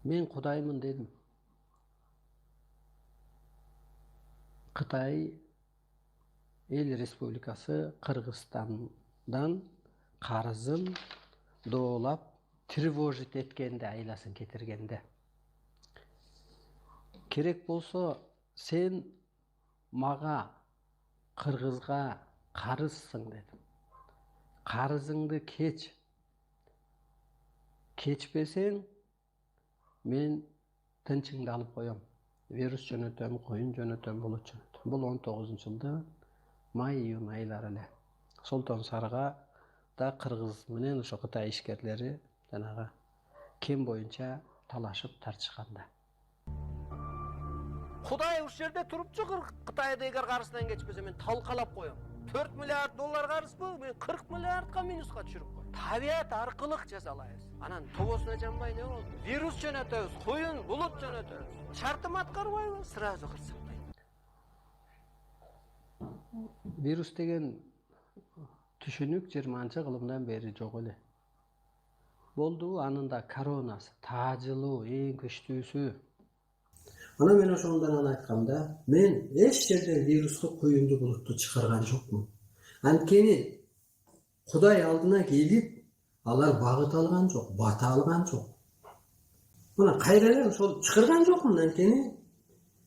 Men Kuday'mın dedim. Kıtay El Respublikası Kırgızstan'dan karızım doğulap trivojit etkende, aylasın getirgende. Керек болса, sen maga Kırgızga karızsın dedim. Karızыңды keç. Keçpesең, men тынчыңды алып коем. Virüs жөнөтөм, koyun жөнөтөm, bulut жөнөтөm. Бұл 19-жылда май-июнь айлары эле. Солтон Сарыга да Кыргыз менен ошо Кытай ишкерлери жанагы кен боюнча талашып тартышканда. Кудай ушул жерде турупчу, Кытайды эгер каршысынан кечпесе мен талкалап коем. 4 миллиард доллар карызбы, мен 40 миллиардка минуска түшүрүп коем. Табият аркылык жасалайбыз. Анан тобосуна жанбай не болду? Вирус жөнөтөбүз, коюн, булут жөнөтөбүз. Шартым аткарбайбы? Сразу кырсак. Virüs деген түшүнүк 20-кылымдан бери жок эле. Болду, анын да коронасы, таажылуу, эң күчтүүсү. Ана мен ошондон айтканда, мен эч жерден вирусту, коюнду, булутту чыгарган жокмун. Анткени Кудай алдына келип, алар багыт алган жок, бата алган жок. Мына кайра эле ошол чыгарган жокмун, анткени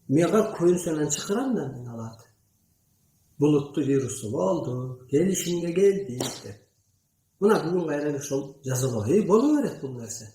мага көйүнсөнөн чыгарам да мен аларды. Bulutlu virüsü oldu, gelişinde geldi işte. Buna bugün gayrı ошол жазылып, бolu берет бул нерсе.